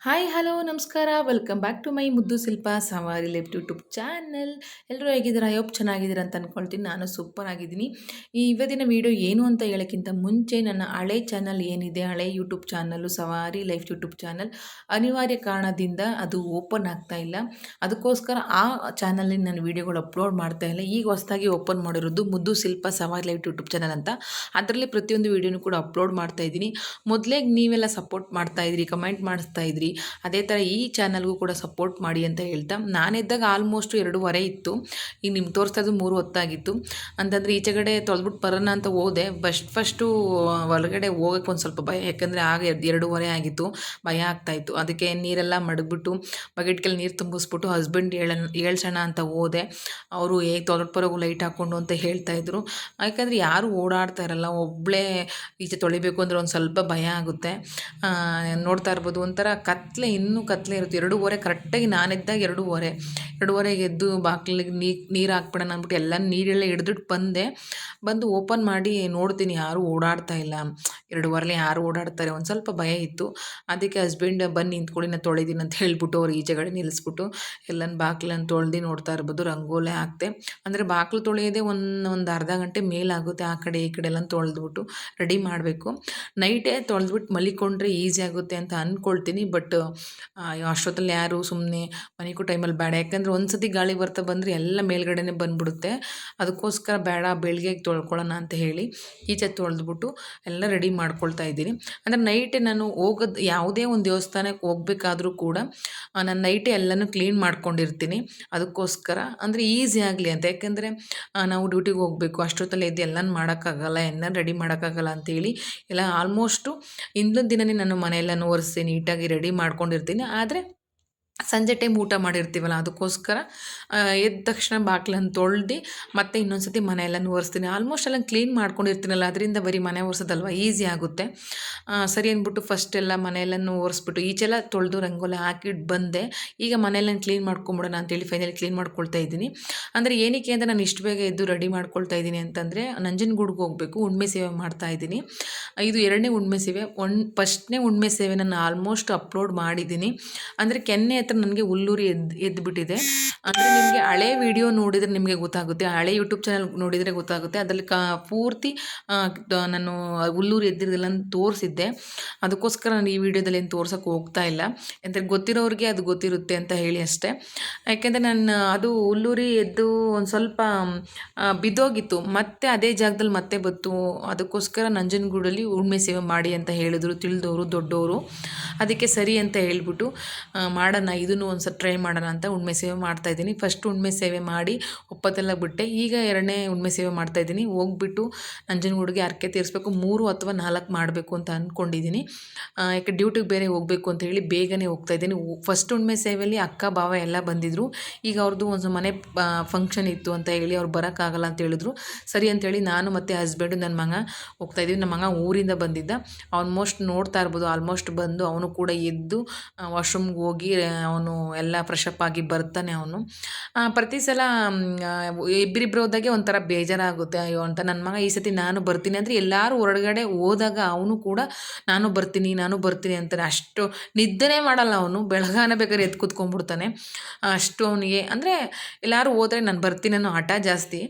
Hi hello ನಮಸ್ಕಾರ welcome back to my ಮುದ್ದು ಶಿಲ್ಪ ಸವಾರಿ ಲೈಫ್ ಯೂಟ್ಯೂಬ್ ಚಾನಲ್. ಎಲ್ಲರೂ ಹೇಗಿದ್ದೀರಾ? ಐ ಹೋಪ್ ಚೆನ್ನಾಗಿದ್ದೀರಾ ಅಂತ ಅಂದ್ಕೊಳ್ತೀನಿ. ನಾನು ಸೂಪರ್ ಆಗಿದ್ದೀನಿ. ಈ ಇವತ್ತಿನ ವಿಡಿಯೋ ಏನು ಅಂತ ಹೇಳೋಕ್ಕಿಂತ ಮುಂಚೆ ನನ್ನ ಹಳೆ ಚಾನಲ್ ಏನಿದೆ, ಹಳೆ ಯೂಟ್ಯೂಬ್ ಚಾನಲ್ಲು ಸವಾರಿ ಲೈಫ್ ಯೂಟ್ಯೂಬ್ ಚಾನಲ್ ಅನಿವಾರ್ಯ ಕಾರಣದಿಂದ ಅದು ಓಪನ್ ಆಗ್ತಾ ಇಲ್ಲ. ಅದಕ್ಕೋಸ್ಕರ ಆ ಚಾನಲ್ನಲ್ಲಿ ನಾನು ವೀಡಿಯೋಗಳು ಅಪ್ಲೋಡ್ ಮಾಡ್ತಾ ಇಲ್ಲ. ಈಗ ಹೊಸದಾಗಿ ಓಪನ್ ಮಾಡಿರೋದು ಮುದ್ದು ಶಿಲ್ಪ ಸವಾರಿ ಲೈಫ್ ಯೂಟ್ಯೂಬ್ ಚಾನಲ್ ಅಂತ. ಅದರಲ್ಲಿ ಪ್ರತಿಯೊಂದು ವೀಡಿಯೋನು ಕೂಡ ಅಪ್ಲೋಡ್ ಮಾಡ್ತಾ ಇದ್ದೀನಿ. ಮೊದಲೇ ನೀವೆಲ್ಲ ಸಪೋರ್ಟ್ ಮಾಡ್ತಾ ಇದ್ರಿ, ಕಮೆಂಟ್ ಮಾಡಿಸ್ತಾ ಇದ್ರಿ. ಅದೇ ಥರ ಈ ಚಾನಲ್ಗೂ ಕೂಡ ಸಪೋರ್ಟ್ ಮಾಡಿ ಅಂತ ಹೇಳ್ತಾ, ನಾನಿದ್ದಾಗ ಆಲ್ಮೋಸ್ಟ್ 2:30 ಇತ್ತು. ಈಗ ನಿಮ್ಗೆ ತೋರಿಸ್ತಾ ಇದ್ದು 3 ಹೊತ್ತಾಗಿತ್ತು. ಅಂತಂದರೆ ಈಚೆಗಡೆ ತೊಳೆದ್ಬಿಟ್ಟು ಬರೋಣ ಅಂತ ಹೋದೆ. ಫಸ್ಟು ಒಳಗಡೆ ಹೋಗೋಕ್ಕೆ ಒಂದು ಸ್ವಲ್ಪ ಭಯ, ಯಾಕಂದರೆ ಆಗ 2:30 ಆಗಿತ್ತು. ಭಯ ಆಗ್ತಾಯಿತ್ತು. ಅದಕ್ಕೆ ನೀರೆಲ್ಲ ಮಡಗ್ಬಿಟ್ಟು ಬಕೆಟ್ಗೆಲ್ಲ ನೀರು ತುಂಬಿಸ್ಬಿಟ್ಟು ಹಸ್ಬೆಂಡ್ ಹೇಳ್ಸೋಣ ಅಂತ ಹೋದೆ. ಅವರು ತೊಳೆದ್ಬಿಟ್ಟು ಬರೋಗೂ ಲೈಟ್ ಹಾಕ್ಕೊಂಡು ಅಂತ ಹೇಳ್ತಾಯಿದ್ರು. ಯಾಕಂದರೆ ಯಾರು ಓಡಾಡ್ತಾ ಇರಲ್ಲ, ಒಬ್ಬಳೇ ಈಚೆ ತೊಳಿಬೇಕು ಅಂದರೆ ಒಂದು ಸ್ವಲ್ಪ ಭಯ ಆಗುತ್ತೆ. ನೋಡ್ತಾ ಇರ್ಬೋದು, ಒಂಥರ ಕತ್ಲೆ, ಇನ್ನೂ ಕತ್ಲೆ ಇರುತ್ತೆ. 2:30 ಕರೆಕ್ಟಾಗಿ ನಾನಿದ್ದಾಗ 2:30ಗೆ ಎದ್ದು ಬಾಗಿಲಿಗೆ ನೀರು ಹಾಕ್ಬಿಡೋಣ ಅಂದ್ಬಿಟ್ಟು ಎಲ್ಲ ನೀರೆಲ್ಲ ಹಿಡಿದಿಟ್ಟು ಬಂದು ಓಪನ್ ಮಾಡಿ ನೋಡ್ತೀನಿ, ಯಾರೂ ಓಡಾಡ್ತಾ ಇಲ್ಲ. 2:30 ಯಾರು ಓಡಾಡ್ತಾರೆ, ಒಂದು ಸ್ವಲ್ಪ ಭಯ ಇತ್ತು. ಅದಕ್ಕೆ ಹಸ್ಬೆಂಡ್ ಬನ್ನಿ ನಿಂತ್ಕೊಳ್ಳಿ ನಾನು ತೊಳಿದ್ದೀನಿ ಅಂತ ಹೇಳ್ಬಿಟ್ಟು ಅವ್ರು ಈಚೆಗಡೆ ನಿಲ್ಲಿಸ್ಬಿಟ್ಟು ಎಲ್ಲನ ಬಾಗಿಲನ್ನು ತೊಳ್ದು ನೋಡ್ತಾ ಇರ್ಬೋದು. ರಂಗೋಲೆ ಹಾಕ್ತೆ. ಅಂದರೆ ಬಾಗಿಲು ತೊಳೆಯೋದೇ ಒಂದು ಅರ್ಧ ಗಂಟೆ ಮೇಲಾಗುತ್ತೆ. ಆ ಕಡೆ ಈ ಕಡೆ ಎಲ್ಲ ತೊಳೆದ್ಬಿಟ್ಟು ರೆಡಿ ಮಾಡಬೇಕು. ನೈಟೇ ತೊಳೆದ್ಬಿಟ್ಟು ಮಲಿಕೊಂಡ್ರೆ ಈಸಿ ಆಗುತ್ತೆ ಅಂತ ಅಂದ್ಕೊಳ್ತೀನಿ. ಬಟ್ ಅಷ್ಟೊತ್ತಲ್ಲಿ ಯಾರು ಸುಮ್ಮನೆ ಮನೆಗೂ ಟೈಮಲ್ಲಿ ಬೇಡ, ಯಾಕಂದರೆ ಒಂದು ಸತಿ ಗಾಳಿ ಬರ್ತಾ ಬಂದರೆ ಎಲ್ಲ ಮೇಲ್ಗಡೆನೇ ಬಂದುಬಿಡುತ್ತೆ. ಅದಕ್ಕೋಸ್ಕರ ಬೇಡ, ಬೆಳಗ್ಗೆಗೆ ತೊಳ್ಕೊಳ್ಳೋಣ ಅಂತ ಹೇಳಿ ಈಚೆ ತೊಳೆದ್ಬಿಟ್ಟು ಎಲ್ಲ ರೆಡಿ ಮಾಡ್ಕೊಳ್ತಾ ಇದ್ದೀನಿ. ಅಂದರೆ ನೈಟೇ ನಾನು ಯಾವುದೇ ಒಂದು ದೇವಸ್ಥಾನಕ್ಕೆ ಹೋಗ್ಬೇಕಾದ್ರೂ ಕೂಡ ನಾನು ನೈಟೇ ಎಲ್ಲನೂ ಕ್ಲೀನ್ ಮಾಡ್ಕೊಂಡಿರ್ತೀನಿ. ಅದಕ್ಕೋಸ್ಕರ ಅಂದರೆ ಈಸಿ ಆಗಲಿ ಅಂತ. ಯಾಕೆಂದರೆ ನಾವು ಡ್ಯೂಟಿಗೆ ಹೋಗಬೇಕು, ಅಷ್ಟೊತ್ತಲ್ಲಿ ಎದ್ದು ಎಲ್ಲನೂ ಮಾಡೋಕ್ಕಾಗಲ್ಲ, ಎಲ್ಲ ರೆಡಿ ಮಾಡೋಕ್ಕಾಗಲ್ಲ ಅಂತೇಳಿ ಎಲ್ಲ ಆಲ್ಮೋಸ್ಟು ಹಿಂದಿನ ದಿನವೇ ನಾನು ಮನೆಯೆಲ್ಲನೂ ಒರೆಸಿ ನೀಟಾಗಿ ರೆಡಿ ಮಾಡ್ಕೊಂಡಿರ್ತೀನಿ. ಆದರೆ ಸಂಜೆ ಟೈಮ್ ಊಟ ಮಾಡಿರ್ತೀವಲ್ಲ, ಅದಕ್ಕೋಸ್ಕರ ಎದ್ದ ತಕ್ಷಣ ಬಾಗಿಲನ್ನು ತೊಳ್ದು ಮತ್ತೆ ಇನ್ನೊಂದು ಸತಿ ಮನೆಯೆಲ್ಲನೂ ಒರೆಸ್ತೀನಿ. ಆಲ್ಮೋಸ್ಟ್ ಎಲ್ಲ ಕ್ಲೀನ್ ಮಾಡ್ಕೊಂಡಿರ್ತೀನಲ್ಲ, ಅದರಿಂದ ಬರೀ ಮನೆ ಒರೆಸೋದಲ್ವ ಈಸಿ ಆಗುತ್ತೆ. ಸರಿ ಅಂದ್ಬಿಟ್ಟು ಫಸ್ಟೆಲ್ಲ ಮನೆಯೆಲ್ಲನೂ ಒರೆಸ್ಬಿಟ್ಟು ಈಚೆಲ್ಲ ತೊಳೆದು ರಂಗೋಲಿ ಹಾಕಿಟ್ಟು ಬಂದೆ. ಈಗ ಮನೆಯೆಲ್ಲ ಕ್ಲೀನ್ ಮಾಡ್ಕೊಂಬಿಡೋಣ ಅಂತೇಳಿ ಫೈನಲಿ ಕ್ಲೀನ್ ಮಾಡ್ಕೊಳ್ತಾ ಇದ್ದೀನಿ. ಅಂದರೆ ಏನಕ್ಕೆ ಅಂದರೆ ನಾನು ಇಷ್ಟು ಬೇಗ ಎದ್ದು ರೆಡಿ ಮಾಡ್ಕೊಳ್ತಾ ಇದ್ದೀನಿ ಅಂತಂದರೆ, ನಂಜನಗೂಡಿಗೆ ಹೋಗಬೇಕು, ಹುಣ್ಮೆ ಸೇವೆ ಮಾಡ್ತಾ ಇದ್ದೀನಿ. ಇದು 2ನೇ ಹುಣ್ಮೆ ಸೇವೆ. ಫಸ್ಟ್ನೇ ಹುಣ್ಮೆ ಸೇವೆ ನಾನು ಆಲ್ಮೋಸ್ಟ್ ಅಪ್ಲೋಡ್ ಮಾಡಿದ್ದೀನಿ. ಅಂದರೆ ಕೆನ್ನೆ ಹತ್ರ ನನಗೆ ಹುಲ್ಲೂರಿ ಎದ್ದುಬಿಟ್ಟಿದೆ. ಅಂದರೆ ನಿಮಗೆ ಹಳೆ ವಿಡಿಯೋ ನೋಡಿದರೆ ನಿಮಗೆ ಗೊತ್ತಾಗುತ್ತೆ, ಹಳೆ ಯೂಟ್ಯೂಬ್ ಚಾನಲ್ ನೋಡಿದರೆ ಗೊತ್ತಾಗುತ್ತೆ. ಅದರಲ್ಲಿ ಪೂರ್ತಿ ನಾನು ಹುಲ್ಲೂರಿ ಎದ್ದಿರೋದೆಲ್ಲ ತೋರಿಸಿದ್ದೆ. ಅದಕ್ಕೋಸ್ಕರ ನಾನು ಈ ವಿಡಿಯೋದಲ್ಲಿ ಏನು ತೋರ್ಸೋಕ್ಕೆ ಹೋಗ್ತಾ ಇಲ್ಲ. ಅಂದರೆ ಗೊತ್ತಿರೋರಿಗೆ ಅದು ಗೊತ್ತಿರುತ್ತೆ ಅಂತ ಹೇಳಿ ಅಷ್ಟೇ. ಯಾಕೆಂದರೆ ನಾನು ಅದು ಹುಲ್ಲೂರಿ ಎದ್ದು ಒಂದು ಸ್ವಲ್ಪ ಬಿದ್ದೋಗಿತ್ತು, ಮತ್ತೆ ಅದೇ ಜಾಗದಲ್ಲಿ ಮತ್ತೆ ಬತ್ತು. ಅದಕ್ಕೋಸ್ಕರ ನಂಜನಗೂಡಲ್ಲಿ ಹುಣ್ಮೆ ಸೇವೆ ಮಾಡಿ ಅಂತ ಹೇಳಿದ್ರು ತಿಳಿದವರು ದೊಡ್ಡವರು. ಅದಕ್ಕೆ ಸರಿ ಅಂತ ಹೇಳ್ಬಿಟ್ಟು ಮಾಡೋಣ, ಇದನ್ನು ಒಂದು ಟ್ರೈ ಮಾಡೋಣ ಅಂತ ಹುಣ್ಮೆ ಸೇವೆ ಮಾಡ್ತಾಯಿದ್ದೀನಿ. ಫಸ್ಟ್ ಹುಣ್ಮೆ ಸೇವೆ ಮಾಡಿ ಒಪ್ಪತ್ತೆಲ್ಲ ಬಿಟ್ಟೆ. ಈಗ 2ನೇ ಹುಣ್ಮೆ ಸೇವೆ ಮಾಡ್ತಾಯಿದ್ದೀನಿ. ಹೋಗ್ಬಿಟ್ಟು ನಂಜನಗೂಡಿಗೆ ಹರಕೆ ತೀರಿಸ್ಬೇಕು. 3 ಅಥವಾ 4 ಮಾಡಬೇಕು ಅಂತ ಅಂದ್ಕೊಂಡಿದ್ದೀನಿ. ಯಾಕೆ ಡ್ಯೂಟಿಗೆ ಬೇರೆ ಹೋಗಬೇಕು ಅಂತ ಹೇಳಿ ಬೇಗನೆ ಹೋಗ್ತಾಯಿದ್ದೀನಿ. ಫಸ್ಟ್ ಹುಣ್ಮೆ ಸೇವೆಯಲ್ಲಿ ಅಕ್ಕ ಭಾವ ಎಲ್ಲ ಬಂದಿದ್ದರು. ಈಗ ಅವ್ರದ್ದು ಒಂದು ಮನೆ ಫಂಕ್ಷನ್ ಇತ್ತು ಅಂತ ಹೇಳಿ ಅವ್ರು ಬರೋಕ್ಕಾಗಲ್ಲ ಅಂತ ಹೇಳಿದ್ರು. ಸರಿ ಅಂತೇಳಿ ನಾನು ಮತ್ತು ಹಸ್ಬೆಂಡು ನನ್ನ ಮಗ ಹೋಗ್ತಾಯಿದ್ದೀವಿ. ನಮ್ಮ ಮಗ ಊರಿಂದ ಬಂದಿದ್ದ. ಆಲ್ಮೋಸ್ಟ್ ನೋಡ್ತಾ ಇರ್ಬೋದು, ಆಲ್ಮೋಸ್ಟ್ ಬಂದು ಅವನು ಕೂಡ ಎದ್ದು ವಾಶ್ರೂಮ್ಗೆ ಹೋಗಿ ಅವನು ಎಲ್ಲ ಫ್ರೆಶಪ್ ಆಗಿ ಬರ್ತಾನೆ. ಅವನು ಪ್ರತಿ ಸಲ ಇಬ್ಬರಿಬ್ಬರು ಹೋದಾಗೆ ಒಂಥರ ಬೇಜಾರಾಗುತ್ತೆ. ಅಯ್ಯೋ ಅಂತ ನನ್ನ ಮಗ ಈ ಸತಿ ನಾನು ಬರ್ತೀನಿ ಅಂದರೆ, ಎಲ್ಲರೂ ಹೊರಗಡೆ ಹೋದಾಗ ಅವನು ಕೂಡ ನಾನು ಬರ್ತೀನಿ ಅಂತಾನೆ. ಅಷ್ಟು ನಿದ್ದೆನೇ ಮಾಡಲ್ಲ ಅವನು. ಬೆಳಗಾನೆ ಬೇಕಾದ್ರೆ ಎದ್ದು ಕೂತ್ಕೊಂಡ್ಬಿಡ್ತಾನೆ. ಅಷ್ಟು ಅವನಿಗೆ ಅಂದರೆ ಎಲ್ಲರೂ ಹೋದರೆ ನಾನು ಬರ್ತೀನಿ ಅನ್ನೋ ಹಠ ಜಾಸ್ತಿ.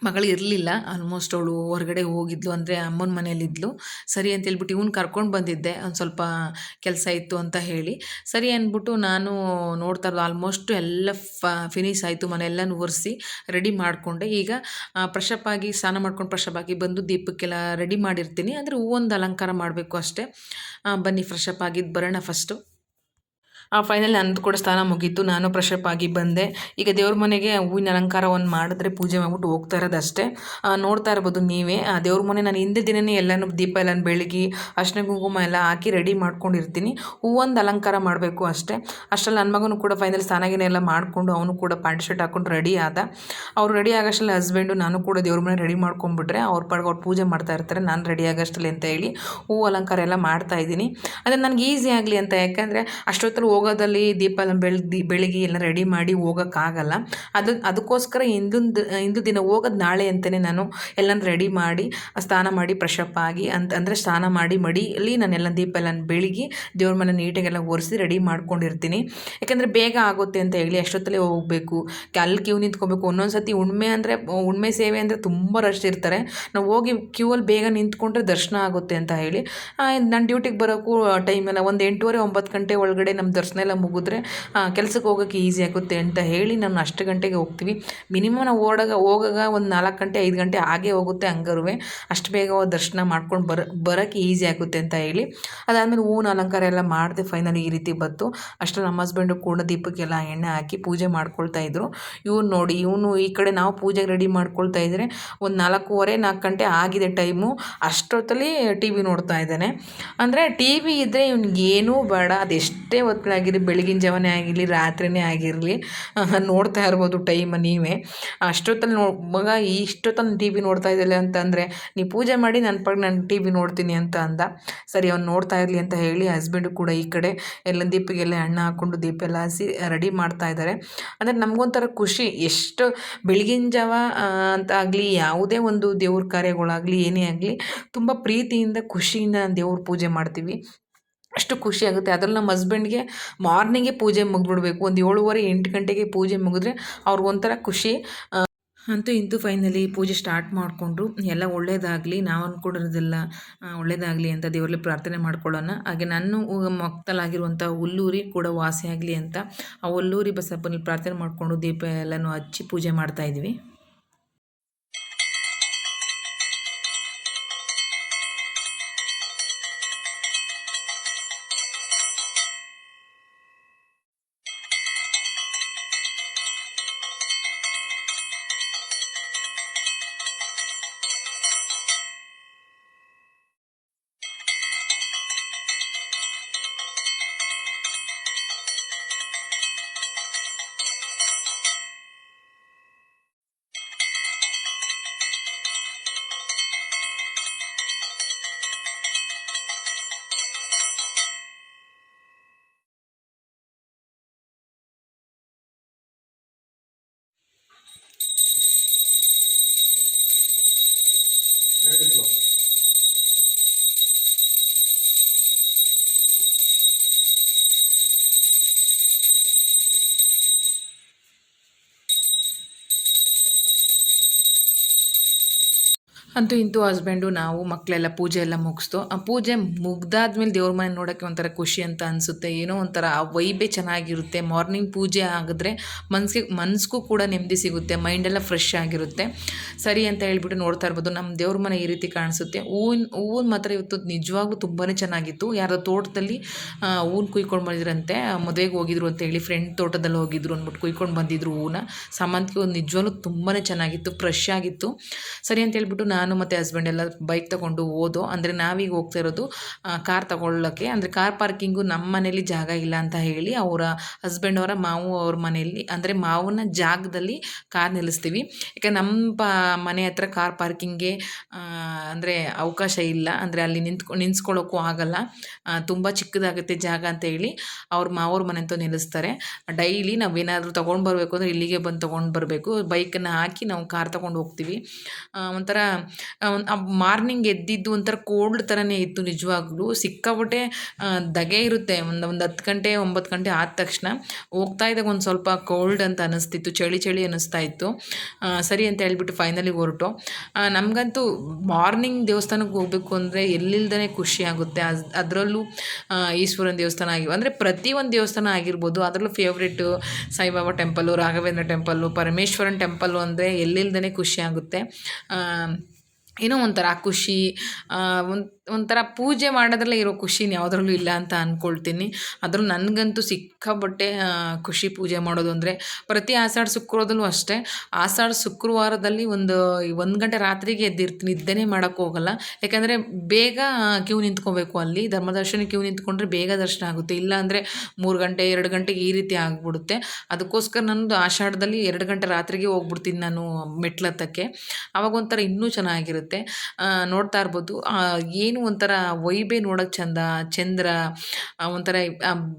ಮಗಳು ಇರಲಿಲ್ಲ, ಆಲ್ಮೋಸ್ಟ್ ಅವಳು ಹೊರಗಡೆ ಹೋಗಿದ್ಲು, ಅಂದರೆ ಅಮ್ಮನ ಮನೇಲಿದ್ಲು. ಸರಿ ಅಂತ ಹೇಳ್ಬಿಟ್ಟು ಇವ್ನು ಕರ್ಕೊಂಡು ಬಂದಿದ್ದೆ, ಒಂದು ಸ್ವಲ್ಪ ಕೆಲಸ ಇತ್ತು ಅಂತ ಹೇಳಿ. ಸರಿ ಅಂದ್ಬಿಟ್ಟು ನಾನು ನೋಡ್ತಾ ಇರೋದು ಆಲ್ಮೋಸ್ಟ್ ಎಲ್ಲ ಫಿನಿಶ್ ಆಯಿತು. ಮನೆಯೆಲ್ಲನೂ ಒರೆಸಿ ರೆಡಿ ಮಾಡಿಕೊಂಡೆ. ಈಗ ಫ್ರೆಶಪ್ ಆಗಿ ಸ್ನಾನ ಮಾಡ್ಕೊಂಡು ಫ್ರೆಶಪ್ ಆಗಿ ಬಂದು ದೀಪಕ್ಕೆಲ್ಲ ರೆಡಿ ಮಾಡಿರ್ತೀನಿ. ಅಂದರೆ ಹೂವೊಂದು ಅಲಂಕಾರ ಮಾಡಬೇಕು ಅಷ್ಟೇ. ಬನ್ನಿ ಫ್ರೆಶಪ್ ಆಗಿದ್ದು ಬರೋಣ ಫಸ್ಟು. ಫೈನಲಿ ನಂದು ಕೂಡ ಸ್ನಾನ ಮುಗೀತು. ನಾನು ಫ್ರೆಶಪ್ ಆಗಿ ಬಂದೆ. ಈಗ ದೇವ್ರ ಮನೆಗೆ ಹೂವಿನ ಅಲಂಕಾರವನ್ನು ಮಾಡಿದ್ರೆ ಪೂಜೆ ಮಾಡ್ಬಿಟ್ಟು ಹೋಗ್ತಾ ಇರೋದಷ್ಟೇ. ನೋಡ್ತಾ ಇರ್ಬೋದು ನೀವೇ. ಆ ದೇವ್ರ ಮನೆ ನಾನು ಹಿಂದೆ ದಿನವೇ ಎಲ್ಲನೂ ದೀಪ ಎಲ್ಲನೂ ಬೆಳಗಿ ಅರ್ಶಿನ ಕುಂಕುಮ ಎಲ್ಲ ಹಾಕಿ ರೆಡಿ ಮಾಡ್ಕೊಂಡಿರ್ತೀನಿ. ಹೂವೊಂದು ಅಲಂಕಾರ ಮಾಡಬೇಕು ಅಷ್ಟೇ. ಅಷ್ಟರಲ್ಲಿ ನನ್ನ ಮಗನೂ ಕೂಡ ಫೈನಲಿ ಸ್ನಾನಗಿನ ಎಲ್ಲ ಮಾಡಿಕೊಂಡು ಅವನು ಕೂಡ ಪ್ಯಾಂಟ್ ಶರ್ಟ್ ಹಾಕ್ಕೊಂಡು ರೆಡಿ ಆದ. ಅವ್ರು ರೆಡಿ ಆಗೋಷ್ಟರಲ್ಲಿ ಹಸ್ಬೆಂಡು ನಾನು ಕೂಡ ದೇವ್ರ ಮನೆ ರೆಡಿ ಮಾಡ್ಕೊಂಡ್ಬಿಟ್ರೆ ಅವ್ರ ಪಾಡಿಗೆ ಅವ್ರು ಪೂಜೆ ಮಾಡ್ತಾ ಇರ್ತಾರೆ. ನಾನು ರೆಡಿ ಆಗೋಷ್ಟರಲ್ಲಿ ಅಂತ ಹೇಳಿ ಹೂವು ಅಲಂಕಾರ ಎಲ್ಲ ಮಾಡ್ತಾಯಿದ್ದೀನಿ. ಅಂದರೆ ನನಗೆ ಈಸಿ ಆಗಲಿ ಅಂತ. ಯಾಕಂದರೆ ಅಷ್ಟೊತ್ತಲ್ಲಿ ಹೋಗೋದಲ್ಲಿ ದೀಪ ಎಲ್ಲ ಬೆಳಗ್ಗೆ ಎಲ್ಲ ರೆಡಿ ಮಾಡಿ ಹೋಗೋಕ್ಕಾಗಲ್ಲ. ಅದಕ್ಕೋಸ್ಕರ ಇಂದು ದಿನ ಹೋಗೋದು ನಾಳೆ ಅಂತಲೇ ನಾನು ಎಲ್ಲನೂ ರೆಡಿ ಮಾಡಿ ಸ್ನಾನ ಮಾಡಿ ಫ್ರೆಶಪ್ ಆಗಿ ಅಂದರೆ ಸ್ನಾನ ಮಾಡಿ ಮಡಿಯಲ್ಲಿ ನಾನೆಲ್ಲ ದೀಪ ಎಲ್ಲ ಬೆಳಗಿ ದೇವ್ರ ಮನೆ ನೀಟಾಗೆಲ್ಲ ಒರೆಸಿ ರೆಡಿ ಮಾಡ್ಕೊಂಡಿರ್ತೀನಿ. ಯಾಕೆಂದರೆ ಬೇಗ ಆಗುತ್ತೆ ಅಂತ ಹೇಳಿ ಅಷ್ಟೊತ್ತಲ್ಲೇ ಹೋಗಬೇಕು, ಅಲ್ಲಿ ಕ್ಯೂ ನಿಂತ್ಕೋಬೇಕು. ಒಂದೊಂದು ಸತಿ ಹುಣ್ಮೆ ಸೇವೆ ಅಂದರೆ ತುಂಬ ರಶ್ ಇರ್ತಾರೆ. ನಾವು ಹೋಗಿ ಕ್ಯೂವಲ್ಲಿ ಬೇಗ ನಿಂತ್ಕೊಂಡ್ರೆ ದರ್ಶನ ಆಗುತ್ತೆ ಅಂತ ಹೇಳಿ ನಾನು ಡ್ಯೂಟಿಗೆ ಬರೋಕ್ಕೂ ಟೈಮೆಲ್ಲ ಒಂದು 8:30 9 ಗಂಟೆ ಒಳಗಡೆ ನಮ್ಮ ದರ್ಶನ ಎಲ್ಲ ಮುಗಿದ್ರೆ ಕೆಲ್ಸಕ್ಕೆ ಹೋಗೋಕ್ಕೆ ಈಸಿ ಆಗುತ್ತೆ ಅಂತ ಹೇಳಿ ನಾನು ಅಷ್ಟು ಗಂಟೆಗೆ ಹೋಗ್ತೀವಿ. ಮಿನಿಮಮ್ ನಾವು ಹೋಗಾಗ ಒಂದು 4 ಗಂಟೆ 5 ಗಂಟೆ ಆಗೇ ಹೋಗುತ್ತೆ. ಹಂಗರುವೆ ಅಷ್ಟು ಬೇಗ ದರ್ಶನ ಮಾಡ್ಕೊಂಡು ಬರೋಕ್ಕೆ ಈಸಿ ಆಗುತ್ತೆ ಅಂತ ಹೇಳಿ ಅದಾದಮೇಲೆ ಹೂವಿನ ಅಲಂಕಾರ ಎಲ್ಲ ಮಾಡಿದೆ. ಫೈನಲಿ ಈ ರೀತಿ ಬಂತು. ಅಷ್ಟರಲ್ಲಿ ನಮ್ಮ ಹಸ್ಬೆಂಡು ಕೂಡ ದೀಪಕ್ಕೆಲ್ಲ ಎಣ್ಣೆ ಹಾಕಿ ಪೂಜೆ ಮಾಡ್ಕೊಳ್ತಾ ಇದ್ರು. ನೋಡಿ ಇವನು ಈ ಕಡೆ ನಾವು ಪೂಜೆಗೆ ರೆಡಿ ಮಾಡ್ಕೊಳ್ತಾ ಇದ್ದರೆ ಒಂದು 4:15 4 ಗಂಟೆ ಆಗಿದೆ ಟೈಮು. ಅಷ್ಟೊತ್ತಲ್ಲಿ ಟಿ ವಿ ನೋಡ್ತಾ ಇದ್ದಾನೆ. ಅಂದರೆ ಟಿ ವಿ ಇದ್ದರೆ ಇವ್ನಿಗೇನೂ ಬೇಡ, ಅದೆಷ್ಟೇ ಹೊತ್ತಲಾಗಿರಲಿ, ಬೆಳಗಿನ ಜಾವನೇ ಆಗಿರಲಿ ರಾತ್ರಿನೇ ಆಗಿರಲಿ ನೋಡ್ತಾ ಇರ್ಬೋದು ಟೈಮ್ ನೀವೇ. ಅಷ್ಟೊತ್ತಲ್ಲಿ ಮಗ ಇಷ್ಟೊತ್ತಲ್ಲಿ ಟಿ ವಿ ನೋಡ್ತಾ ಇದ್ದಿಲ್ಲ ಅಂತಂದರೆ ನೀವು ಪೂಜೆ ಮಾಡಿ ನಾನು ಟಿ ವಿ ನೋಡ್ತೀನಿ ಅಂತ ಅಂದ. ಸರಿ ಅವ್ನು ನೋಡ್ತಾ ಇರಲಿ ಅಂತ ಹೇಳಿ ಹಸ್ಬೆಂಡು ಕೂಡ ಈ ಕಡೆ ಎಲ್ಲ ದೀಪಿಗೆಲ್ಲ ಎಣ್ಣೆ ಹಾಕ್ಕೊಂಡು ದೀಪ ಎಲ್ಲ ಹಚ್ಚಿ ರೆಡಿ ಮಾಡ್ತಾ ಇದ್ದಾರೆ. ಅಂದರೆ ನಮಗೊಂಥರ ಖುಷಿ. ಎಷ್ಟು ಬೆಳಗಿನ ಜಾವ ಅಂತ ಆಗಲಿ, ಯಾವುದೇ ಒಂದು ದೇವ್ರ ಕಾರ್ಯಗಳಾಗಲಿ ಏನೇ ಆಗಲಿ ತುಂಬ ಪ್ರೀತಿಯಿಂದ ಖುಷಿಯಿಂದ ದೇವ್ರ ಪೂಜೆ ಮಾಡ್ತೀವಿ. ಅಷ್ಟು ಖುಷಿ ಆಗುತ್ತೆ. ಅದರಲ್ಲಿ ನಮ್ಮ ಹಸ್ಬೆಂಡ್ಗೆ ಮಾರ್ನಿಂಗೇ ಪೂಜೆ ಮುಗಿದ್ಬಿಡ್ಬೇಕು. ಒಂದು 7:30 8 ಗಂಟೆಗೆ ಪೂಜೆ ಮುಗಿದ್ರೆ ಅವ್ರಿಗೊಂಥರ ಖುಷಿ. ಅಂತೂ ಇಂತೂ ಫೈನಲಿ ಪೂಜೆ ಸ್ಟಾರ್ಟ್ ಮಾಡಿಕೊಂಡ್ರು. ಎಲ್ಲ ಒಳ್ಳೇದಾಗಲಿ, ನಾವು ಅಂದ್ಕೊಂಡಿರೋದೆಲ್ಲ ಒಳ್ಳೇದಾಗಲಿ ಅಂತ ದೇವರಲ್ಲಿ ಪ್ರಾರ್ಥನೆ ಮಾಡ್ಕೊಳ್ಳೋಣ. ಹಾಗೆ ನಾನು ಮಕ್ಕಳಾಗಿರುವಂಥ ಹುಲ್ಲೂರಿ ಕೂಡ ವಾಸಿಯಾಗಲಿ ಅಂತ ಆ ಹುಲ್ಲೂರಿ ಬಸಪ್ಪನಲ್ಲಿ ಪ್ರಾರ್ಥನೆ ಮಾಡಿಕೊಂಡು ದೀಪ ಎಲ್ಲನೂ ಹಚ್ಚಿ ಪೂಜೆ ಮಾಡ್ತಾಯಿದ್ವಿ. ಅಂತೂ ಇಂತೂ ಹಸ್ಬೆಂಡು ನಾವು ಮಕ್ಕಳೆಲ್ಲ ಪೂಜೆ ಎಲ್ಲ ಮುಗಿಸ್ತು. ಆ ಪೂಜೆ ಮುಗ್ದಾದ್ಮೇಲೆ ದೇವ್ರ ಮನೆ ನೋಡೋಕ್ಕೆ ಒಂಥರ ಖುಷಿ ಅಂತ ಅನಿಸುತ್ತೆ. ಏನೋ ಒಂಥರ ಆ ವೈಬೇ ಚೆನ್ನಾಗಿರುತ್ತೆ. ಮಾರ್ನಿಂಗ್ ಪೂಜೆ ಆಗಿದ್ರೆ ಮನಸ್ಸಿಗೂ ಕೂಡ ನೆಮ್ಮದಿ ಸಿಗುತ್ತೆ, ಮೈಂಡೆಲ್ಲ ಫ್ರೆಶ್ ಆಗಿರುತ್ತೆ. ಸರಿ ಅಂತ ಹೇಳ್ಬಿಟ್ಟು ನೋಡ್ತಾ ಇರ್ಬೋದು ನಮ್ಮ ದೇವ್ರ ಮನೆ ಈ ರೀತಿ ಕಾಣಿಸುತ್ತೆ. ಹೂವಿನ ಮಾತ್ರ ಇವತ್ತು ನಿಜವಾಗ್ಲೂ ತುಂಬಾ ಚೆನ್ನಾಗಿತ್ತು. ಯಾರೋ ತೋಟದಲ್ಲಿ ಹೂವು ಕುಯ್ಕೊಂಡು ಬಂದಿದ್ರಂತೆ, ಮದುವೆಗೆ ಹೋಗಿದ್ರು ಅಂತ ಹೇಳಿ ಫ್ರೆಂಡ್ ತೋಟದಲ್ಲಿ ಹೋಗಿದ್ರು ಅಂದ್ಬಿಟ್ಟು ಕುಯ್ಕೊಂಡು ಬಂದಿದ್ರು ಹೂವನ್ನ. ಸಾಮಂತಿಗೆ ಒಂದು ನಿಜವಾಗ್ಲೂ ತುಂಬಾ ಚೆನ್ನಾಗಿತ್ತು, ಫ್ರೆಶ್ ಆಗಿತ್ತು. ಸರಿ ಅಂತ ಹೇಳ್ಬಿಟ್ಟು ನಾನು ಮತ್ತು ಹಸ್ಬೆಂಡ್ ಎಲ್ಲ ಬೈಕ್ ತೊಗೊಂಡು ಹೋದೋ. ಅಂದರೆ ನಾವೀಗ ಹೋಗ್ತಾ ಇರೋದು ಕಾರ್ ತೊಗೊಳ್ಳೋಕ್ಕೆ. ಅಂದರೆ ಕಾರ್ ಪಾರ್ಕಿಂಗು ನಮ್ಮ ಮನೇಲಿ ಜಾಗ ಇಲ್ಲ ಅಂತ ಹೇಳಿ ಅವರ ಹಸ್ಬೆಂಡ್ ಅವರ ಮಾವು ಅವ್ರ ಮನೆಯಲ್ಲಿ, ಅಂದರೆ ಮಾವನ ಜಾಗದಲ್ಲಿ ಕಾರ್ ನಿಲ್ಲಿಸ್ತೀವಿ. ಯಾಕೆ ನಮ್ಮ ಮನೆ ಹತ್ರ ಕಾರ್ ಪಾರ್ಕಿಂಗ್ಗೆ ಅಂದರೆ ಅವಕಾಶ ಇಲ್ಲ. ಅಂದರೆ ಅಲ್ಲಿ ನಿಂತ್ಕೊಳ್ಳೋಕ್ಕೂ ಆಗಲ್ಲ, ತುಂಬ ಚಿಕ್ಕದಾಗುತ್ತೆ ಜಾಗ ಅಂತ ಹೇಳಿ ಅವ್ರ ಮಾವ್ರ ಮನೆ ಅಂತ ನಿಲ್ಲಿಸ್ತಾರೆ. ಡೈಲಿ ನಾವೇನಾದರೂ ತೊಗೊಂಡು ಬರಬೇಕು ಅಂದರೆ ಇಲ್ಲಿಗೆ ಬಂದು ತೊಗೊಂಡು ಬರಬೇಕು. ಬೈಕನ್ನು ಹಾಕಿ ನಾವು ಕಾರ್ ತೊಗೊಂಡು ಹೋಗ್ತೀವಿ. ಒಂಥರ ಮಾರ್ನಿಂಗ್ ಎದ್ದಿದ್ದು ಒಂಥರ ಕೋಲ್ಡ್ ಥರನೇ ಇತ್ತು. ನಿಜವಾಗ್ಲೂ ಸಿಕ್ಕಾಪಟ್ಟೆ ಧಗೆ ಇರುತ್ತೆ. ಒಂದು 10 ಗಂಟೆ 9 ಗಂಟೆ ಆದ ತಕ್ಷಣ ಹೋಗ್ತಾ ಇದ್ದಾಗ ಒಂದು ಸ್ವಲ್ಪ ಕೋಲ್ಡ್ ಅಂತ ಅನ್ನಿಸ್ತಿತ್ತು, ಚಳಿ ಅನ್ನಿಸ್ತಾ ಇತ್ತು. ಸರಿ ಅಂತ ಹೇಳ್ಬಿಟ್ಟು ಫೈನಲಿ ಹೊರಟು. ನಮಗಂತೂ ಮಾರ್ನಿಂಗ್ ದೇವಸ್ಥಾನಕ್ಕೆ ಹೋಗಬೇಕು ಅಂದರೆ ಎಲ್ಲಿಲ್ದೇ ಖುಷಿ ಆಗುತ್ತೆ. ಅದರಲ್ಲೂ ಈಶ್ವರನ ದೇವಸ್ಥಾನ ಅಂದರೆ ಪ್ರತಿಯೊಂದು ದೇವಸ್ಥಾನ ಆಗಿರ್ಬೋದು, ಅದರಲ್ಲೂ favourite Saibaba temple, Raghavendra temple, Parameshwaran temple ಅಂದರೆ ಎಲ್ಲಿಲ್ದೇ ಖುಷಿ ಆಗುತ್ತೆ. ಏನೋ ಒಂಥರ ಖುಷಿ, ಒಂಥರ ಪೂಜೆ ಮಾಡೋದ್ರಲ್ಲೇ ಇರೋ ಖುಷಿ ಯಾವುದ್ರಲ್ಲೂ ಇಲ್ಲ ಅಂತ ಅಂದ್ಕೊಳ್ತೀನಿ. ಅದರಲ್ಲೂ ನನಗಂತೂ ಸಿಕ್ಕಾಪಟ್ಟೆ ಖುಷಿ ಪೂಜೆ ಮಾಡೋದು ಅಂದರೆ. ಪ್ರತಿ ಆಷಾಢ ಶುಕ್ರವಾರದಲ್ಲೂ ಅಷ್ಟೇ. ಆಷಾಢ ಶುಕ್ರವಾರದಲ್ಲಿ 1 ಗಂಟೆ ರಾತ್ರಿಗೆ ಎದ್ದಿರ್ತೀನಿ, ನಿದ್ದೆನೇ ಮಾಡೋಕ್ಕೆ ಹೋಗಲ್ಲ. ಯಾಕಂದರೆ ಬೇಗ ಕ್ಯೂ ನಿಂತ್ಕೋಬೇಕು. ಅಲ್ಲಿ ಧರ್ಮದರ್ಶನ ಕ್ಯೂ ನಿಂತ್ಕೊಂಡ್ರೆ ಬೇಗ ದರ್ಶನ ಆಗುತ್ತೆ. ಇಲ್ಲ ಅಂದರೆ 3 ಗಂಟೆ 2 ಗಂಟೆಗೆ ಈ ರೀತಿ ಆಗಿಬಿಡುತ್ತೆ. ಅದಕ್ಕೋಸ್ಕರ ನನ್ನದು ಆಷಾಢದಲ್ಲಿ 2 ಗಂಟೆ ರಾತ್ರಿಗೆ ಹೋಗ್ಬಿಡ್ತೀನಿ ನಾನು ಮೆಟ್ಲತ್ತಕ್ಕೆ. ಆವಾಗ ಒಂಥರ ಇನ್ನೂ ಚೆನ್ನಾಗಿರುತ್ತೆ. ನೋಡ್ತಾ ಇರ್ಬೋದು ಏನು ಒಂಥರ ವೈಬೇ ನೋಡೋಕ್ಕೆ ಚಂದ್ರ ಒಂಥರ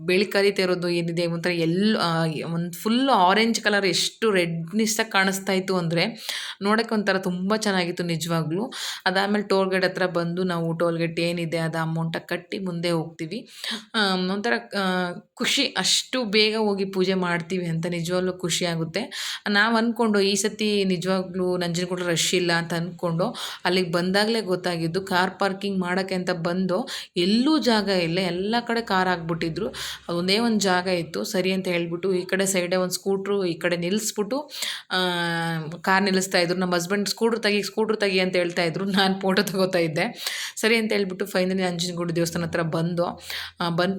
ಬೆಳಕರಿತಾ ಇರೋದು ಏನಿದೆ ಒಂಥರ ಒಂದು ಫುಲ್ ಆರೆಂಜ್ ಕಲರ್ ಎಷ್ಟು ರೆಡ್ನಿಸ್ಸಾಗಿ ಕಾಣಿಸ್ತಾ ಇತ್ತು ಅಂದರೆ ನೋಡೋಕ್ಕೆ ಒಂಥರ ತುಂಬ ಚೆನ್ನಾಗಿತ್ತು ನಿಜವಾಗ್ಲೂ. ಅದಾದಮೇಲೆ ಟೋಲ್ ಗೇಟ್ ಹತ್ರ ಬಂದು ನಾವು ಟೋಲ್ ಗೇಟ್ ಏನಿದೆ ಅದು ಅಮೌಂಟ ಕಟ್ಟಿ ಮುಂದೆ ಹೋಗ್ತೀವಿ. ಒಂಥರ ಖುಷಿ, ಅಷ್ಟು ಬೇಗ ಹೋಗಿ ಪೂಜೆ ಮಾಡ್ತೀವಿ ಅಂತ ನಿಜವಾಗ್ಲೂ ಖುಷಿ ಆಗುತ್ತೆ. ನಾವು ಅಂದ್ಕೊಂಡು ಈ ಸತಿ ನಿಜವಾಗ್ಲೂ ನಂಜನಗೂಡು ರಶ್ ಇಲ್ಲ ಅಂತ ಅಂದ್ಕೊಂಡು ಅಲ್ಲಿಗೆ ಬಂದಾಗಲೇ ಗೊತ್ತಾಗಿದ್ದು, ಕಾರ್ ಪಾರ್ಕಿಂಗ್ ಮಾಡೋಕ್ಕೆ ಅಂತ ಬಂದು ಎಲ್ಲೂ ಜಾಗ ಇಲ್ಲ, ಎಲ್ಲ ಕಡೆ ಕಾರ್ ಹಾಕ್ಬಿಟ್ಟಿದ್ರು. ಒಂದೇ ಒಂದು ಜಾಗ ಇತ್ತು, ಸರಿ ಅಂತ ಹೇಳ್ಬಿಟ್ಟು ಈ ಕಡೆ ಸೈಡೇ ಒಂದು ಸ್ಕೂಟ್ರು ಈ ಕಡೆ ನಿಲ್ಲಿಸ್ಬಿಟ್ಟು ಕಾರ್ ನಿಲ್ಲಿಸ್ತಾ ಇದ್ರು. ನಮ್ಮ ಹಸ್ಬೆಂಡ್ ಸ್ಕೂಟ್ರ್ ತೆಗಿ ಅಂತ ಹೇಳ್ತಾ ಇದ್ರು, ನಾನು ಫೋಟೋ ತಗೋತಾ ಇದ್ದೆ. ಸರಿ ಅಂತ ಹೇಳ್ಬಿಟ್ಟು ಫೈನಲಿ ನಂಜನಗೂಡು ದೇವಸ್ಥಾನ ಹತ್ರ ಬಂದ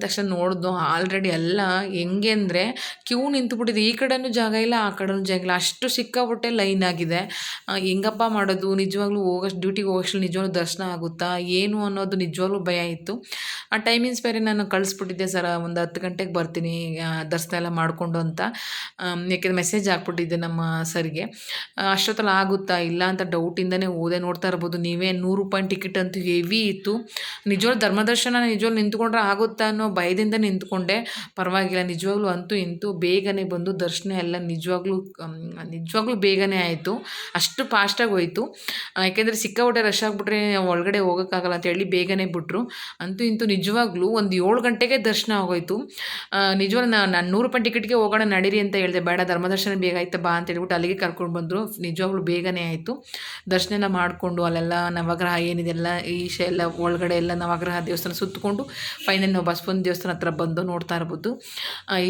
ತಕ್ಷಣ ನೋಡಿದ್ವು ಆಲ್ರೆಡಿ ಎಲ್ಲ ಹೆಂಗೆ ಅಂದರೆ ಕ್ಯೂ ನಿಂತುಬಿಟ್ಟಿದೆ. ಈ ಕಡೆನೂ ಜಾಗ ಇಲ್ಲ, ಆ ಕಡೆನೂ ಜಾಗ ಇಲ್ಲ, ಅಷ್ಟು ಸಿಕ್ಕಾಬಿಟ್ಟೆ ಲೈನ್ ಆಗಿದೆ. ಹೆಂಗಪ್ಪ ಮಾಡೋದು, ನಿಜವಾಗ್ಲೂ ಡ್ಯೂಟಿಗೆ ಹೋಗೋಷ್ಟು ನಿಜವಾಗ್ಲೂ ದರ್ಶನ ಆಗುತ್ತಾ ಏನು ಅನ್ನೋದು ನಿಜವಾಗ್ಲೂ ಭಯ ಇತ್ತು. ಆ ಟೈಮಿಂಗ್ಸ್ ಬೇರೆ ನಾನು ಕಳಿಸ್ಬಿಟ್ಟಿದ್ದೆ, ಸರ್ ಒಂದು 10 ಗಂಟೆಗೆ ಬರ್ತೀನಿ ದರ್ಶನ ಎಲ್ಲ ಮಾಡಿಕೊಂಡು ಅಂತ. ಯಾಕೆಂದರೆ ಮೆಸೇಜ್ ಹಾಕ್ಬಿಟ್ಟಿದ್ದೆ ನಮ್ಮ ಸರ್ಗೆ. ಅಷ್ಟೊತ್ತಲ್ಲಿ ಆಗುತ್ತಾ ಇಲ್ಲ ಅಂತ ಡೌಟಿಂದನೇ ಹೋದೆ. ನೋಡ್ತಾ ಇರ್ಬೋದು ನೀವೇ, 100 ರೂಪಾಯಿ ಟಿಕೆಟ್ ಅಂತೂ ಹೆವಿ ಇತ್ತು. ನಿಜವಾಗ್ಲೂ ಧರ್ಮದರ್ಶನ ನಿಜವಾಗ್ಲೂ ನಿಂತ್ಕೊಂಡ್ರೆ ಆಗುತ್ತಾ ಅನ್ನೋ ಭಯದಿಂದ ನಿಂತ್ಕೊಂಡೆ. ಪರವಾಗಿಲ್ಲ, ನಿಜವಾಗ್ಲೂ ಅಂತೂ ಇಂತೂ ಬೇಗನೆ ಬಂದು ದರ್ಶನ ಎಲ್ಲ ನಿಜವಾಗ್ಲೂ ಬೇಗನೆ ಆಯಿತು. ಅಷ್ಟು ಫಾಸ್ಟಾಗಿ ಹೋಯಿತು. ಯಾಕೆಂದರೆ ಸಿಕ್ಕಾಪಟ್ಟೆ ರಶ್ ಆಗಿಬಿಟ್ರೆ ಒಳಗಡೆ ಹೋಗೋಕ್ಕಾಗಲ್ಲ ಅಂತ ಹೇಳಿ ಬೇಗನೆ ಬಿಟ್ಟರು. ಅಂತೂ ಇಂತೂ ನಿಜವಾಗ್ಲೂ ಒಂದು 7 ಗಂಟೆಗೆ ದರ್ಶನ ಆಗೋಯ್ತು. ನಿಜವಾಗ್ಲೂ ನಾನು 100 ರೂಪಾಯಿ ಟಿಕೆಟ್ಗೆ ಹೋಗೋಣ ನಡೀರಿ ಅಂತ ಹೇಳಿದೆ, ಬೇಡ ಧರ್ಮದರ್ಶನ ಬೇಗ ಆಯ್ತಾ ಬಾ ಅಂತ ಹೇಳ್ಬಿಟ್ಟು ಅಲ್ಲಿಗೆ ಕರ್ಕೊಂಡು ಬಂದರು. ನಿಜವಾಗ್ಲೂ ಬೇಗನೆ ಆಯಿತು. ದರ್ಶನ ಎಲ್ಲ ಮಾಡಿಕೊಂಡು ಅಲ್ಲೆಲ್ಲ ನವಗ್ರಹ ಏನಿದೆಲ್ಲ ಈಶ ಎಲ್ಲ ಒಳಗಡೆ ಎಲ್ಲ ನವಗ್ರಹ ದೇವಸ್ಥಾನ ಸುತ್ತಕೊಂಡು ಫೈನಲ್ ನಾವು ಬಸವನ ದೇವಸ್ಥಾನ ಹತ್ರ ಬಂದು ನೋಡ್ತಾ ಇರ್ಬೋದು.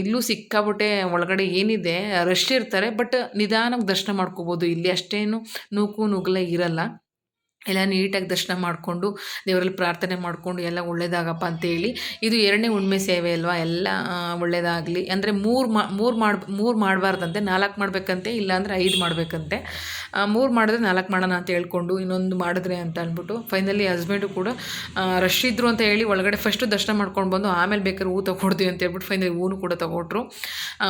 ಇಲ್ಲೂ ಸಿಕ್ಕಾಬಿಟ್ಟೆ ಒಳಗಡೆ ಏನಿದೆ ರಶ್ ಇರ್ತಾರೆ, ಬಟ್ ನಿಧಾನಕ್ಕೆ ದರ್ಶನ ಮಾಡ್ಕೋಬೋದು. ಇಲ್ಲಿ ಅಷ್ಟೇನು ನುಗ್ಗಲೇ ಇರಲ್ಲ. ಎಲ್ಲ ನೀಟಾಗಿ ದರ್ಶನ ಮಾಡಿಕೊಂಡು ದೇವರಲ್ಲಿ ಪ್ರಾರ್ಥನೆ ಮಾಡಿಕೊಂಡು ಎಲ್ಲ ಒಳ್ಳೇದಾಗಪ್ಪ ಅಂತೇಳಿ. ಇದು 2ನೇ ಹುಣ್ಣಿಮೆ ಸೇವೆ ಅಲ್ವಾ, ಎಲ್ಲ ಒಳ್ಳೇದಾಗಲಿ ಅಂದರೆ 3 ಮಾಡಬಾರ್ದಂತೆ, 4 ಮಾಡಬೇಕಂತೆ, ಇಲ್ಲಾಂದರೆ 5 ಮಾಡಬೇಕಂತೆ. 3 ಮಾಡಿದ್ರೆ 4 ಮಾಡೋಣ ಅಂತ ಹೇಳ್ಕೊಂಡು ಇನ್ನೊಂದು ಮಾಡಿದ್ರೆ ಅಂತ ಅಂದ್ಬಿಟ್ಟು ಫೈನಲಿ ಹಸ್ಬೆಂಡು ಕೂಡ ರಶ್ ಇದ್ದರು ಅಂತ ಹೇಳಿ ಒಳಗಡೆ ಫಸ್ಟು ದರ್ಶನ ಮಾಡ್ಕೊಂಡು ಬಂದು ಆಮೇಲೆ ಬೇಕಾದ್ರೆ ಹೂ ತೊಗೊಡ್ತೀವಿ ಅಂತ ಹೇಳ್ಬಿಟ್ಟು ಫೈನಲಿ ಹೂವು ಕೂಡ ತೊಗೊಟ್ರು.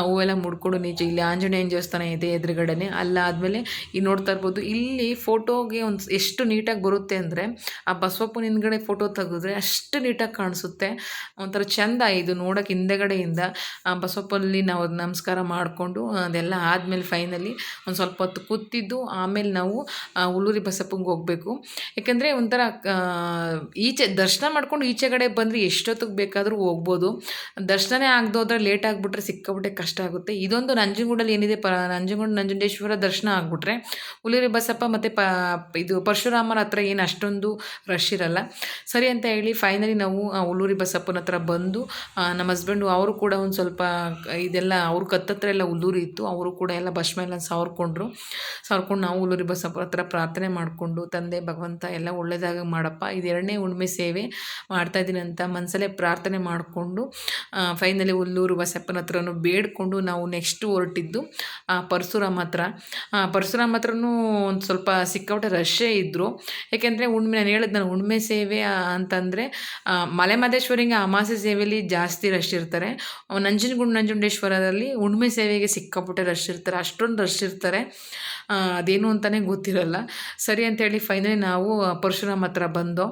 ಹೂವೆಲ್ಲ ಮುಡ್ಕೊಂಡು ನಿಜ ಇಲ್ಲಿ ಆಂಜನೇಯನ ದೇವಸ್ಥಾನ ಇದೆ ಎದುರುಗಡೆನೆ. ಅಲ್ಲಾದಮೇಲೆ ಇಲ್ಲಿ ನೋಡ್ತಾ ಇರ್ಬೋದು, ಇಲ್ಲಿ ಫೋಟೋಗೆ ಒಂದು ಎಷ್ಟು ನೀಟಾಗಿ ಬರುತ್ತೆ ಅಂದರೆ ಆ ಬಸವಪ್ಪನ ಹಿಂದ್ಗಡೆ ಫೋಟೋ ತೆಗೆದ್ರೆ ಅಷ್ಟು ನೀಟಾಗಿ ಕಾಣಿಸುತ್ತೆ. ಒಂಥರ ಚೆಂದ ಇದು ನೋಡೋಕೆ. ಹಿಂದೆಗಡೆಯಿಂದ ಬಸವಪ್ಪನಲ್ಲಿ ನಾವು ನಮಸ್ಕಾರ ಮಾಡಿಕೊಂಡು ಅದೆಲ್ಲ ಆದಮೇಲೆ ಫೈನಲಿ ಒಂದು ಸ್ವಲ್ಪ ಹೊತ್ತು ಕೂತಿದ್ದು ಆಮೇಲೆ ನಾವು ಹುಲ್ಲೂರಿ ಬಸಪ್ಪಂಗೆ ಹೋಗಬೇಕು. ಯಾಕೆಂದರೆ ಒಂಥರ ಈಚೆ ದರ್ಶನ ಮಾಡ್ಕೊಂಡು ಈಚೆ ಕಡೆ ಬಂದರೆ ಎಷ್ಟೊತ್ತಿಗೆ ಬೇಕಾದರೂ ಹೋಗ್ಬೋದು. ದರ್ಶನನೇ ಆಗದೋದ್ರೆ ಲೇಟ್ ಆಗಿಬಿಟ್ರೆ ಸಿಕ್ಕಾಬಿಟ್ಟೆ ಕಷ್ಟ ಆಗುತ್ತೆ. ಇದೊಂದು ನಂಜನಗೂಡಲ್ಲಿ ಏನಿದೆ ನಂಜುಂಡೇಶ್ವರ ದರ್ಶನ ಆಗಿಬಿಟ್ರೆ ಹುಲ್ಲೂರಿ ಬಸಪ್ಪ ಮತ್ತು ಇದು ಪರಶುರಾಮರ ಹತ್ರ ಏನು ಅಷ್ಟೊಂದು ರಶ್ ಇರಲ್ಲ. ಸರಿ ಅಂತ ಹೇಳಿ ಫೈನಲಿ ನಾವು ಹುಲ್ಲೂರಿ ಬಸಪ್ಪನ ಹತ್ರ ಬಂದು ನಮ್ಮ ಹಸ್ಬೆಂಡು ಅವರು ಕೂಡ ಒಂದು ಸ್ವಲ್ಪ ಇದೆಲ್ಲ ಅವ್ರ ಕತ್ತತ್ರ ಎಲ್ಲ ಹುಲ್ಲೂರಿ ಇತ್ತು, ಅವರು ಕೂಡ ಎಲ್ಲ ಭಸ್ಮ ಎಲ್ಲ ಸಾವ್ರ್ಕೊಂಡು ನಾವು ಹುಲ್ಲೂರಿ ಬಸಪ್ಪ ಹತ್ರ ಪ್ರಾರ್ಥನೆ ಮಾಡಿಕೊಂಡು, ತಂದೆ ಭಗವಂತ ಎಲ್ಲ ಒಳ್ಳೆಯದಾಗ ಮಾಡಪ್ಪ, ಇದು 2ನೇ ಹುಣ್ಣಿಮೆ ಸೇವೆ ಮಾಡ್ತಾಯಿದ್ದೀನಿ ಅಂತ ಮನಸಲ್ಲೇ ಪ್ರಾರ್ಥನೆ ಮಾಡಿಕೊಂಡು ಫೈನಲಿ ಹುಲ್ಲೂರು ಬಸಪ್ಪನ ಹತ್ರನೂ ಬೇಡಿಕೊಂಡು ನಾವು ನೆಕ್ಸ್ಟು ಹೊರಟಿದ್ದು ಪರಶುರಾಮ ಹತ್ರನೂ ಒಂದು ಸ್ವಲ್ಪ ಸಿಕ್ಕಾಪಟ್ಟೆ ರಶ್ಶೇ ಇದ್ದರು. ಯಾಕೆಂದರೆ ನಾನು ಹೇಳಿದ್ದು ನಾನು ಹುಣ್ಣಿಮೆ ಸೇವೆ ಅಂತಂದರೆ ಮಲೆಮಹದೇಶ್ವರಿಗೆ ಅಮಾವಾಸ್ಯೆ ಸೇವೆಯಲ್ಲಿ ಜಾಸ್ತಿ ರಶ್ ಇರ್ತಾರೆ. ನಂಜುಂಡೇಶ್ವರದಲ್ಲಿ ಹುಣ್ಣಿಮೆ ಸೇವೆಗೆ ಸಿಕ್ಕಾಪಟ್ಟೆ ರಶ್ ಇರ್ತಾರೆ, ಅಷ್ಟೊಂದು ರಶ್ ಇರ್ತಾರೆ, ಅದೇನು ಅಂತಲೇ ಗೊತ್ತಿರಲ್ಲ. ಸರಿ ಅಂತೇಳಿ ಫೈನಲಿ ನಾವು ಪರಶುರಾಮ ಹತ್ರ ಬಂದೋ.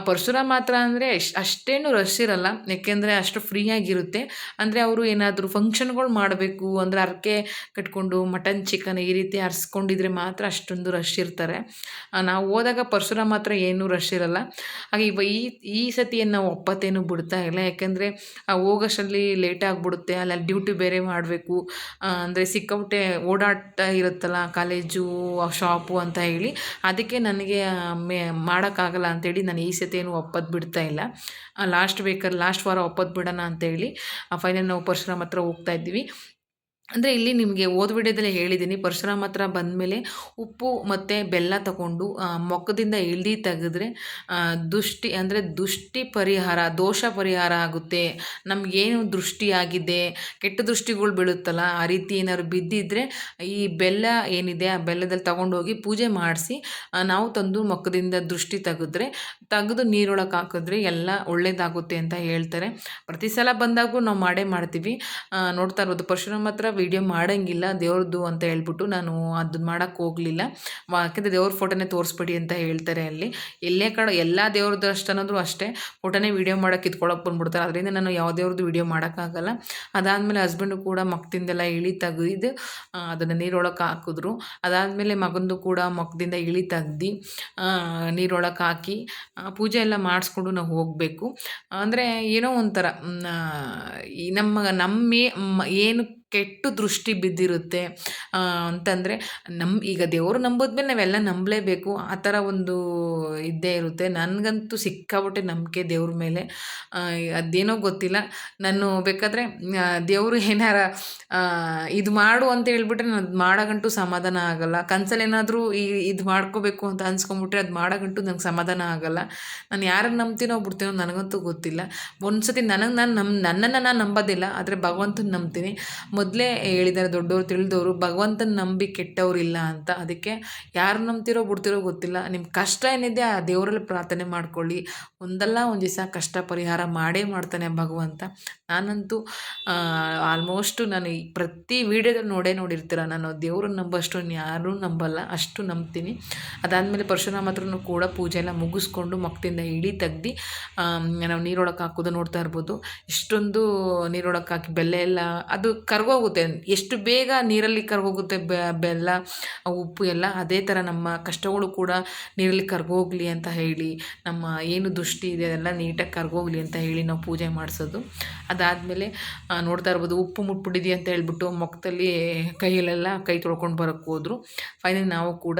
ಪರಶುರಾಮ ಹತ್ರ ಅಂದರೆ ಅಷ್ಟೇನು ರಶ್ ಇರಲ್ಲ, ಯಾಕೆಂದರೆ ಅಷ್ಟು ಫ್ರೀಯಾಗಿರುತ್ತೆ. ಅಂದರೆ ಅವರು ಏನಾದರೂ ಫಂಕ್ಷನ್ಗಳು ಮಾಡಬೇಕು ಅಂದರೆ ಹರಕೆ ಕಟ್ಕೊಂಡು ಮಟನ್ ಚಿಕನ್ ಈ ರೀತಿ ಹರಿಸ್ಕೊಂಡಿದ್ರೆ ಮಾತ್ರ ಅಷ್ಟೊಂದು ರಶ್ ಇರ್ತಾರೆ. ನಾವು ಹೋದಾಗ ಪರಶುರಾಮ ಹತ್ರ ಏನೂ ರಶ್ ಇರಲ್ಲ. ಹಾಗೆ ಈ ಸತಿ ನಾವು ಒಪ್ಪತ್ತೇನು ಬಿಡ್ತಾ ಇಲ್ಲ, ಯಾಕೆಂದರೆ ಹೋಗೋಷ್ಟರಲ್ಲಿ ಲೇಟ್ ಆಗಿಬಿಡುತ್ತೆ. ಅಲ್ಲಿ ಡ್ಯೂಟಿ ಬೇರೆ ಮಾಡಬೇಕು, ಅಂದರೆ ಸಿಕ್ಕಾಪಟ್ಟೆ ಓಡಾಟ ಇರುತ್ತಲ್ಲ, ಕಾಲೇಜು ಶಾಪು ಅಂತ ಹೇಳಿ, ಅದಕ್ಕೆ ನನಗೆ ಮಾಡೋಕ್ಕಾಗಲ್ಲ ಅಂಥೇಳಿ ನಾನು ಈ ಸತಿ ಏನು ಒಪ್ಪೋದು ಬಿಡ್ತಾ ಇಲ್ಲ. ಲಾಸ್ಟ್ ವಾರ ಒಪ್ಪೋದು ಬಿಡೋಣ ಅಂತೇಳಿ ಫೈನಲ್ ನಾವು ಪರಶುರಾಮ ಹತ್ರ ಹೋಗ್ತಾ ಇದ್ದೀವಿ. ಅಂದರೆ ಇಲ್ಲಿ ನಿಮಗೆ ಓದ್ ವಿಡಿಯೋದಲ್ಲೇ ಹೇಳಿದ್ದೀನಿ, ಪರಶುರಾಮ ಹತ್ರ ಬಂದಮೇಲೆ ಉಪ್ಪು ಮತ್ತು ಬೆಲ್ಲ ತಗೊಂಡು ಮೊಕ್ಕದಿಂದ ಎಳ್ದು ತೆಗೆದ್ರೆ ದೃಷ್ಟಿ ಪರಿಹಾರ, ದೋಷ ಪರಿಹಾರ ಆಗುತ್ತೆ. ನಮಗೇನು ದೃಷ್ಟಿಯಾಗಿದೆ, ಕೆಟ್ಟ ದೃಷ್ಟಿಗಳು ಬೀಳುತ್ತಲ್ಲ, ಆ ರೀತಿ ಏನಾದ್ರು ಬಿದ್ದಿದ್ದರೆ ಈ ಬೆಲ್ಲ ಏನಿದೆ ಆ ಬೆಲ್ಲದಲ್ಲಿ ತಗೊಂಡೋಗಿ ಪೂಜೆ ಮಾಡಿಸಿ ನಾವು ತಂದು ಮೊಕ್ಕದಿಂದ ದೃಷ್ಟಿ ತೆಗೆದು ನೀರೊಳಗೆ ಹಾಕಿದ್ರೆ ಎಲ್ಲ ಒಳ್ಳೇದಾಗುತ್ತೆ ಅಂತ ಹೇಳ್ತಾರೆ. ಪ್ರತಿ ಸಲ ಬಂದಾಗೂ ನಾವು ಮಾಡೇ ಮಾಡ್ತೀವಿ. ನೋಡ್ತಾ ಇರ್ಬೋದು ಪರಶುರಾಮ ಹತ್ರ ವೀಡಿಯೋ ಮಾಡೋಂಗಿಲ್ಲ ದೇವ್ರದ್ದು ಅಂತ ಹೇಳ್ಬಿಟ್ಟು ನಾನು ಅದನ್ನ ಮಾಡೋಕ್ಕೆ ಹೋಗಲಿಲ್ಲ. ಯಾಕೆಂದರೆ ದೇವ್ರ ಫೋಟೋನೇ ತೋರಿಸ್ಬಿಡಿ ಅಂತ ಹೇಳ್ತಾರೆ ಅಲ್ಲಿ. ಎಲ್ಲೇ ಕಡೆ ಎಲ್ಲ ದೇವ್ರದ್ದು ಅನ್ನೋದು ಅಷ್ಟೇ ಫೋಟೋನೇ ವೀಡಿಯೋ ಮಾಡೋಕ್ಕೆ ಕಿತ್ಕೊಳ್ಳೋಕೆ ಬಂದ್ಬಿಡ್ತಾರೆ. ಅದರಿಂದ ನಾನು ಯಾವ ದೇವ್ರದ್ದು ವೀಡಿಯೋ ಮಾಡೋಕ್ಕಾಗಲ್ಲ. ಅದಾದಮೇಲೆ ಹಸ್ಬೆಂಡು ಕೂಡ ಮಕ್ಕದಿಂದೆಲ್ಲ ಇಳಿ ತೆಗೆದು ಅದನ್ನು ನೀರೊಳಗೆ ಹಾಕಿದ್ರು. ಅದಾದಮೇಲೆ ಮಗಂದು ಕೂಡ ಮಕ್ಕದಿಂದ ಇಳಿ ತೆಗ್ದು ನೀರೊಳಗೆ ಹಾಕಿ ಪೂಜೆ ಎಲ್ಲ ಮಾಡಿಸ್ಕೊಂಡು ನಾವು ಹೋಗಬೇಕು. ಅಂದರೆ ಏನೋ ಒಂಥರ ಈ ಏನು ಕೆಟ್ಟು ದೃಷ್ಟಿ ಬಿದ್ದಿರುತ್ತೆ ಅಂತಂದರೆ ಈಗ ದೇವರು ನಂಬೋದ್ಮೇಲೆ ನಾವೆಲ್ಲ ನಂಬಲೇಬೇಕು. ಆ ಥರ ಒಂದು ಇದ್ದೇ ಇರುತ್ತೆ. ನನಗಂತೂ ಸಿಕ್ಕಾಪಟ್ಟೆ ನಂಬಿಕೆ ದೇವ್ರ ಮೇಲೆ. ಅದೇನೋ ಗೊತ್ತಿಲ್ಲ. ನಾನು ಬೇಕಾದರೆ ದೇವರು ಏನಾರ ಇದು ಮಾಡು ಅಂತ ಹೇಳ್ಬಿಟ್ರೆ ನಾನು ಅದು ಮಾಡೋಗಂಟು ಸಮಾಧಾನ ಆಗಲ್ಲ. ಕನಸಲ್ಲೇನಾದರೂ ಇದು ಮಾಡ್ಕೋಬೇಕು ಅಂತ ಅನ್ಸ್ಕೊಂಬಿಟ್ರೆ ಅದು ಮಾಡೋಗಂಟು ನಂಗೆ ಸಮಾಧಾನ ಆಗಲ್ಲ. ನಾನು ಯಾರನ್ನು ನಂಬ್ತೀನೋ ಬಿಡ್ತೀನೋ ನನಗಂತೂ ಗೊತ್ತಿಲ್ಲ. ಒಂದು ಸತಿ ನನ್ನನ್ನು ನಾನು ನಂಬೋದಿಲ್ಲ, ಆದರೆ ಭಗವಂತನ ನಂಬ್ತೀನಿ. ಮೊದಲೇ ಹೇಳಿದ್ದಾರೆ ದೊಡ್ಡವರು ತಿಳಿದವರು, ಭಗವಂತನ ನಂಬಿ ಕೆಟ್ಟವರಿಲ್ಲ ಅಂತ. ಅದಕ್ಕೆ ಯಾರು ನಂಬ್ತಿರೋ ಬಿಡ್ತಿರೋ ಗೊತ್ತಿಲ್ಲ. ನಿಮ್ಮ ಕಷ್ಟ ಏನಿದೆ ಆ ದೇವರಲ್ಲಿ ಪ್ರಾರ್ಥನೆ ಮಾಡ್ಕೊಳ್ಳಿ. ಒಂದಲ್ಲ ಒಂದು ದಿವಸ ಕಷ್ಟ ಪರಿಹಾರ ಮಾಡೇ ಮಾಡ್ತಾನೆ ಭಗವಂತ. ನಾನಂತೂ ಆಲ್ಮೋಸ್ಟು ನಾನು ಈ ಪ್ರತಿ ವೀಡಿಯೋದಲ್ಲಿ ನೋಡಿರ್ತೀರ, ನಾನು ದೇವ್ರನ್ನ ನಂಬೋಷ್ಟು ಯಾರೂ ನಂಬಲ್ಲ, ಅಷ್ಟು ನಂಬ್ತೀನಿ. ಅದಾದಮೇಲೆ ಪರಶುರಾಮ ಹತ್ರನೂ ಕೂಡ ಪೂಜೆ ಎಲ್ಲ ಮುಗಿಸ್ಕೊಂಡು ಮಕ್ಕದಿಂದ ಇಳಿ ತೆಗ್ದು ನಾವು ನೀರೊಳಗೆ ಹಾಕೋದು ನೋಡ್ತಾ ಇರ್ಬೋದು. ಇಷ್ಟೊಂದು ನೀರೊಳಗೆ ಹಾಕಿ ಬೆಲ್ಲ ಎಲ್ಲ ಅದು ಕರಗೋಗುತ್ತೆ. ಎಷ್ಟು ಬೇಗ ನೀರಲ್ಲಿ ಕರಗೋಗುತ್ತೆ ಬೆಲ್ಲ ಉಪ್ಪು ಎಲ್ಲ, ಅದೇ ಥರ ನಮ್ಮ ಕಷ್ಟಗಳು ಕೂಡ ನೀರಲ್ಲಿ ಕರಗೋಗ್ಲಿ ಅಂತ ಹೇಳಿ, ನಮ್ಮ ಏನು ದೃಷ್ಟಿ ಇದೆ ಅದೆಲ್ಲ ನೀಟಾಗಿ ಕರಗೋಗ್ಲಿ ಅಂತ ಹೇಳಿ ನಾವು ಪೂಜೆ ಮಾಡಿಸೋದು. ಅದಾದಮೇಲೆ ನೋಡ್ತಾ ಇರ್ಬೋದು ಉಪ್ಪು ಮುಟ್ಬಿಟ್ಟಿದೆ ಅಂತ ಹೇಳ್ಬಿಟ್ಟು ಮುಖದಲ್ಲಿ ಕೈಯಲ್ಲೆಲ್ಲ ಕೈ ತೊಳ್ಕೊಂಡು ಬರೋಕ್ಕೆ ಹೋದರು. ಫೈನಲಿ ನಾವು ಕೂಡ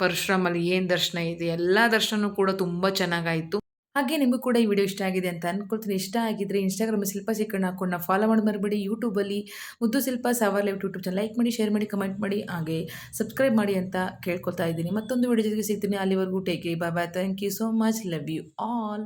ಪರಶುರಾಮಲ್ಲಿ ಏನು ದರ್ಶನ ಇದೆ ಎಲ್ಲ ದರ್ಶನವೂ ಕೂಡ ತುಂಬ ಚೆನ್ನಾಗಾಯಿತು. ಹಾಗೆ ನಿಮಗೂ ಕೂಡ ಈ ವಿಡಿಯೋ ಇಷ್ಟ ಆಗಿದೆ ಅಂತ ಅಂದ್ಕೊಳ್ತೀನಿ. ಇಷ್ಟ ಆಗಿದ್ದರೆ ಇನ್ಸ್ಟಾಗ್ರಾಮಲ್ಲಿ ಶಿಲ್ಪ ಸಿಕ್ಕಣ್ಣ ಹಾಕೊಂಡು ಫಾಲೋ ಮಾಡಿ ಮರಿಬೇಡಿ. ಯೂಟ್ಯೂಬಲ್ಲಿ ಮುದ್ದು ಶಿಲ್ಪ ಸಾವರ್ ಲೈವ್ ಯೂಟ್ಯೂಬ್ ಚಾನಲ್ ಲೈಕ್ ಮಾಡಿ, ಶೇರ್ ಮಾಡಿ, ಕಮೆಂಟ್ ಮಾಡಿ, ಹಾಗೆ ಸಬ್ಸ್ಕ್ರೈಬ್ ಮಾಡಿ ಅಂತ ಕೇಳ್ಕೊಳ್ತಾ ಇದ್ದೀನಿ. ಮತ್ತೊಂದು ವಿಡಿಯೋ ಜೊತೆಗೆ ಸಿಗ್ತೀನಿ. ಅಲ್ಲಿವರೆಗೂ take care, bye bye, thank you so much, love you all.